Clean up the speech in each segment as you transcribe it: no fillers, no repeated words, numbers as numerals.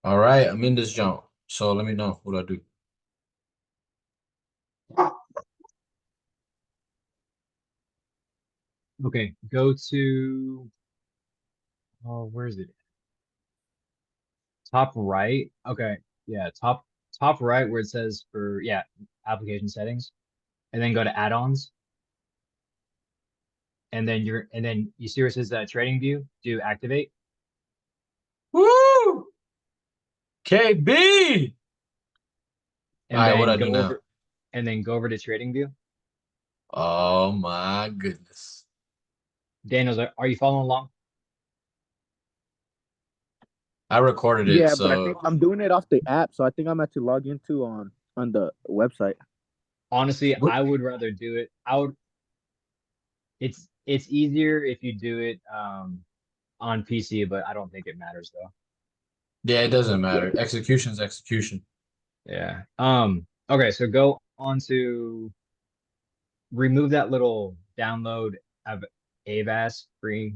All right, I'm in this jump. So let me know what I do. Okay, go to, oh, where is it? Top right. Okay, yeah, top right where it says for yeah, application settings, and then go to add-ons, and then you see where it says trading view, do activate, Woo! KB. All and right, what then I do now? go over to trading view. Oh my goodness. Daniel's, are you following along? I recorded it, Yeah, but I think so I'm doing it off the app, so I think I'm at to log into on the website. Honestly, what? I would rather do it. I would. It's easier if you do it on PC, but I don't think it matters though. Yeah, it doesn't matter. Execution's execution. Yeah. Okay, so go on to remove that little download of Avast free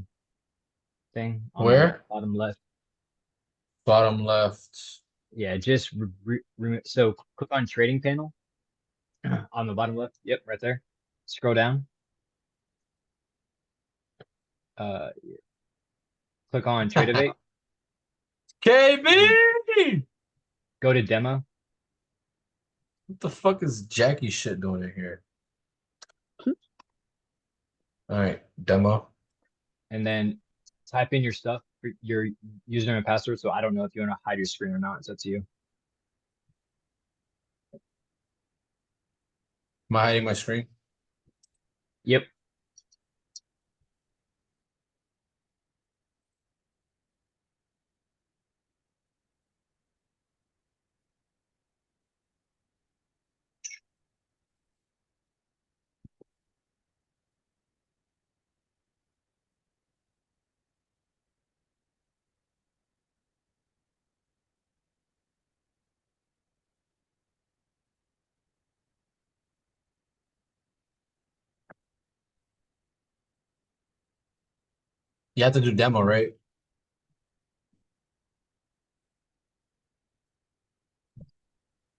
thing on the Where? bottom left. Bottom left. Yeah, just remove. So click on trading panel on the bottom left. Yep, right there. Scroll down. Uh, click on Tradeovate. KB. Then go to demo, What the fuck is Jackie shit doing in here? All right, demo. and then type in your stuff, your username and password. So I don't know if you want to hide your screen or not. It's up to you. Am I hiding my screen? Yep. You have to do demo, right?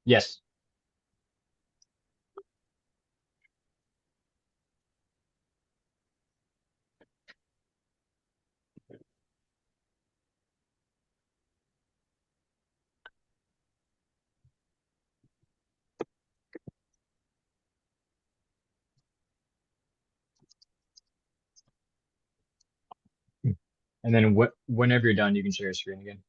Yes. And then whenever you're done, you can share your screen again.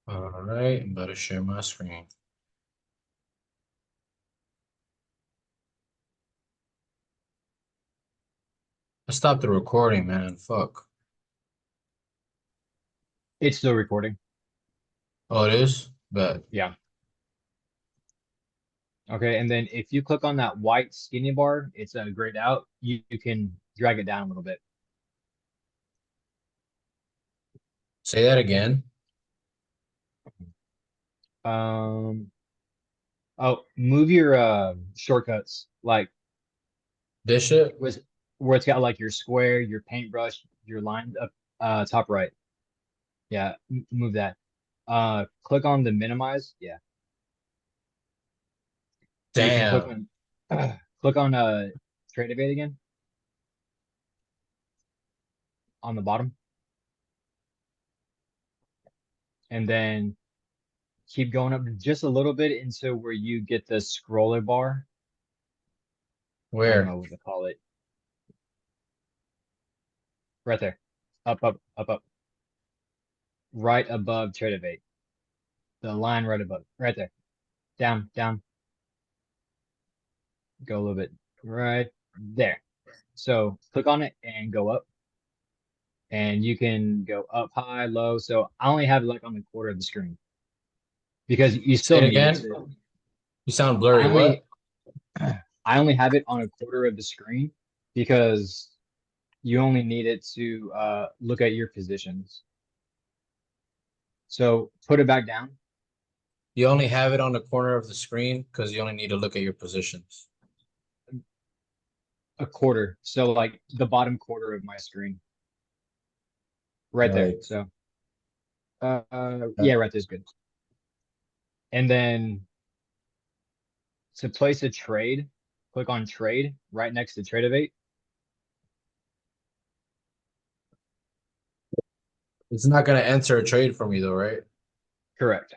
All right, I'm about to share my screen. I stopped the recording, man. Fuck. It's still recording. Oh, it is? But Yeah. Okay. And then if you click on that white skinny bar, it's grayed out. You can drag it down a little bit. say that again. Um, oh, move your shortcuts like This shit? was where it's got like your square, your paintbrush, your line up top right. Yeah, move that. Click on the minimize. Yeah. And you can click Damn. on click on trade evade again on the bottom, and then keep going up just a little bit into where you get the scroller bar. I don't Where? know what to call it. Right there. Up, up, up, up. Right above trade evade. The line right above. Right there. Down, down. go a little bit right there. So click on it and go up. And you can go up, high, low. So I only have it like on the quarter of the screen because you Say still it need it again. to. You sound I blurry. only What? I only have it on a quarter of the screen because you only need it to look at your positions. So put it back down. You only have it on the corner of the screen because you only need to look at your positions. A quarter. So like the bottom quarter of my screen. Right there. Like, So yeah, right there's good. And then to place a trade, click on trade right next to Tradeovate. it's not gonna enter a trade for me though, right? Correct.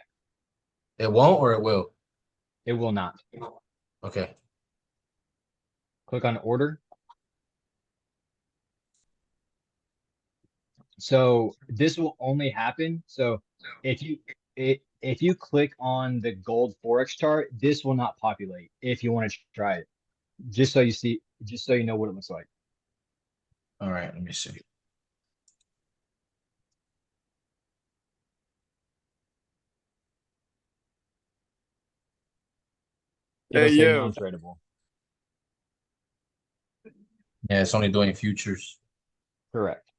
It won't or it will. It will not. Okay. Click on order. So this will only happen. So if you if you click on the gold forex chart, this will not populate if you want to try it. Just so you see, just so you know what it looks like. All right. Let me see. It'll Hey, say yo. non-tradable. Yeah, it's only doing futures. Correct.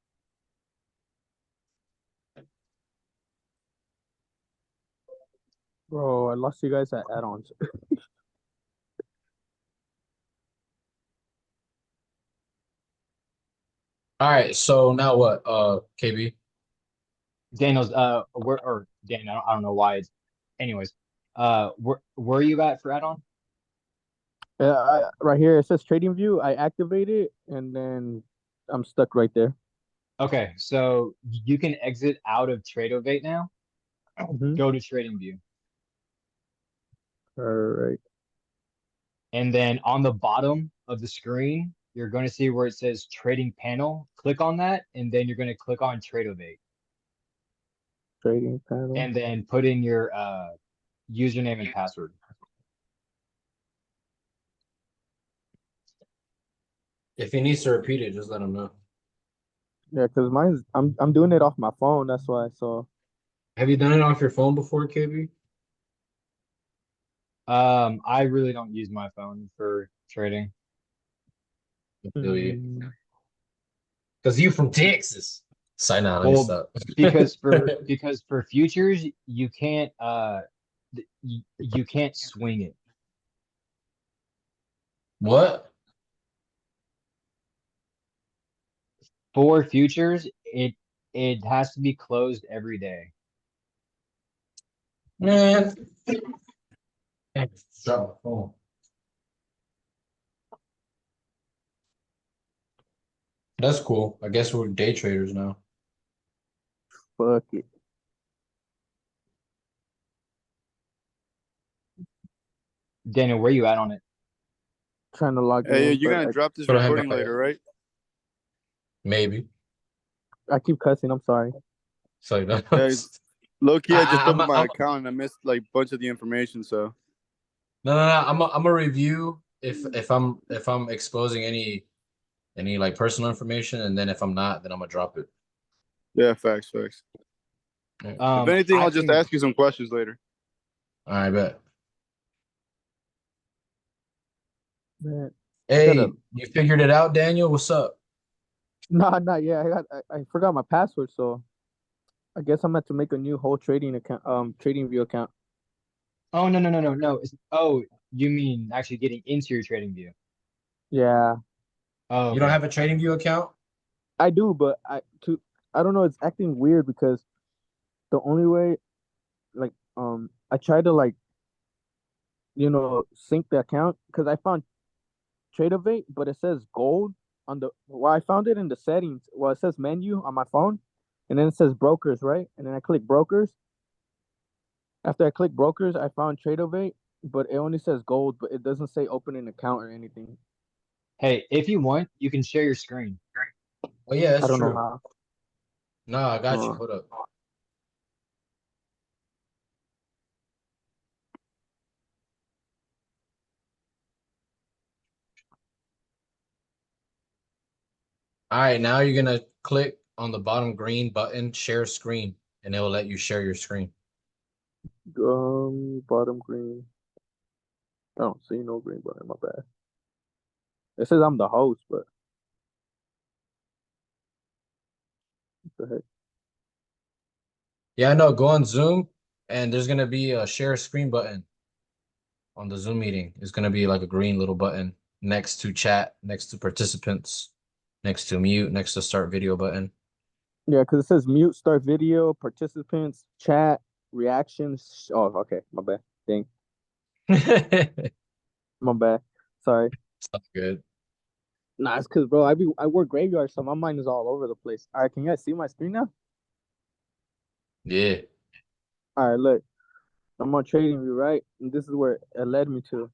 Bro, I lost you guys at add-ons. All right. So now what? KB. Daniel's where or Dan, I don't know why it's anyways. Where are you at for add-on? Right here it says Trading View. I activate it and then I'm stuck right there. Okay, so you can exit out of Tradeovate now. Mhm. Go to Trading View. All right. And then on the bottom of the screen, you're going to see where it says Trading Panel. Click on that, and then you're going to click on Tradeovate. Trading panel. And then put in your username and password. If he needs to repeat it, just let him know. Yeah, because mine's I'm doing it off my phone. That's why. So Have you done it off your phone before, KB? I really don't use my phone for trading. I feel you. mm, Because you from Texas. Sign out. Let me Well, stop. because for futures, you can't you can't swing it. What? For futures, it has to be closed every day. Man. Drop my phone. That's cool. I guess we're day traders now. fuck it. Daniel, where you at on it? Trying to log Hey, yo, in, you're but gonna drop this But I have recording my- later, right? Maybe. I keep cussing. I'm sorry. So no. Yeah, low key, I just I'm- opened my I'm- account and I missed like a bunch of the information. So No. I'm a review if I'm exposing any like personal information, and then if I'm not, then I'm gonna drop it. yeah, facts. If anything, I I'll just can- ask you some questions later. All right, bet. Man. Hey, gotta- you figured it out, Daniel? What's up? Nah, not yet. I forgot my password, so I guess I'm meant to make a new whole trading account, Trading View account. Oh no. Oh, you mean actually getting into your trading view? Yeah, Oh, You don't okay. have a TradingView account? I do, but I don't know. It's acting weird because the only way, like, I tried to like, sync the account because I found Tradeovate, but it says gold on the. Well, I found it in the settings. Well, it says menu on my phone, and then it says brokers, right? And then I click brokers. After I click brokers, I found Tradeovate, but it only says gold, but it doesn't say open an account or anything. Hey, if you want, you can share your screen. Well, yeah, that's I don't know true. how. No, I got you. Uh, Hold up. All right, now you're gonna click on the bottom green button, share screen, and it will let you share your screen. Bottom green. I don't see no green button. My bad. It says I'm the host, but what the heck? Yeah, I know. Go on Zoom, and there's gonna be a share screen button on the Zoom meeting. It's gonna be like a green little button next to chat, next to participants, next to mute, next to start video button. Yeah, because it says mute, start video, participants, chat, reactions. Oh, okay. My bad. Dang. It's My bad. Sorry. not good. Nah, it's because, bro, I work graveyard, so my mind is all over the place. All right, can you guys see my screen now? Yeah. All right, look. I'm on trading view, right? And this is where it led me to.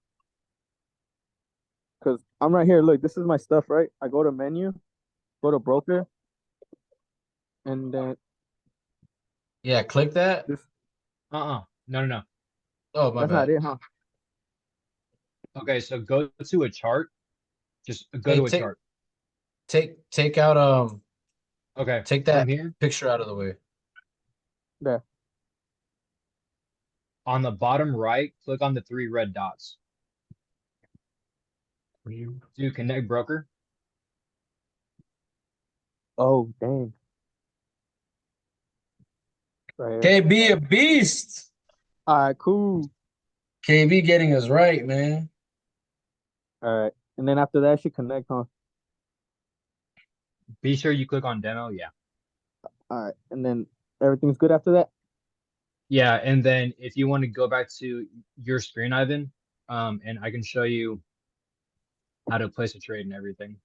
Because I'm right here. Look, this is my stuff, right? I go to menu, go to broker, and then Yeah, click that. this. No. Oh, my That's not bad. it, huh? Okay, so go to a chart. Just go Hey, to a chart. take out Okay, take from that here picture out of the way. There. on the bottom right, click on the 3 red dots. Do connect broker. Oh, dang. Right here. KB a beast. All right, cool. KB getting us right, man. All right. And then after that, I should connect, huh? Be sure you click on demo. Yeah. All right. And then everything's good after that? Yeah, and then if you want to go back to your screen, Ivan, and I can show you how to place a trade and everything.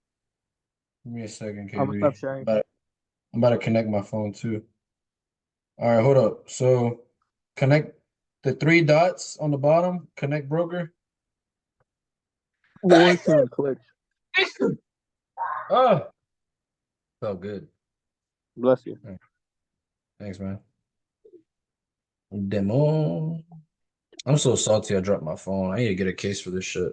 Give me a second, I'm gonna stop KB. sharing. I'm about to connect my phone too. All right, hold up. So connect the 3 dots on the bottom, connect broker. Boy, can't click. Oh, felt good. Bless you. Thanks, man. Demo. I'm so salty I dropped my phone. I need to get a case for this shit.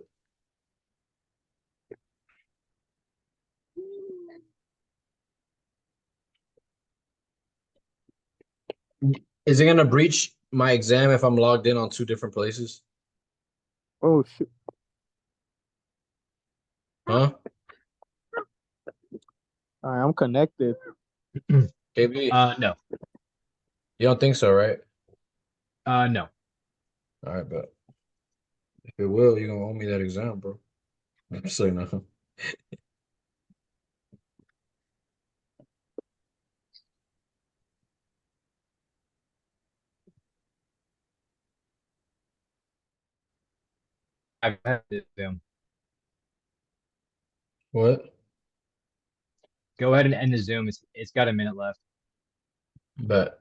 Is it gonna breach my exam if I'm logged in on 2 different places? Oh, shit. Huh? All right, I'm connected. KB, No. you don't think so, right? No. All right, but if it will, you're gonna owe me that exam, bro. I'm saying no. I've had to Zoom. What? Go ahead and end the Zoom. It's got a minute left. Bet.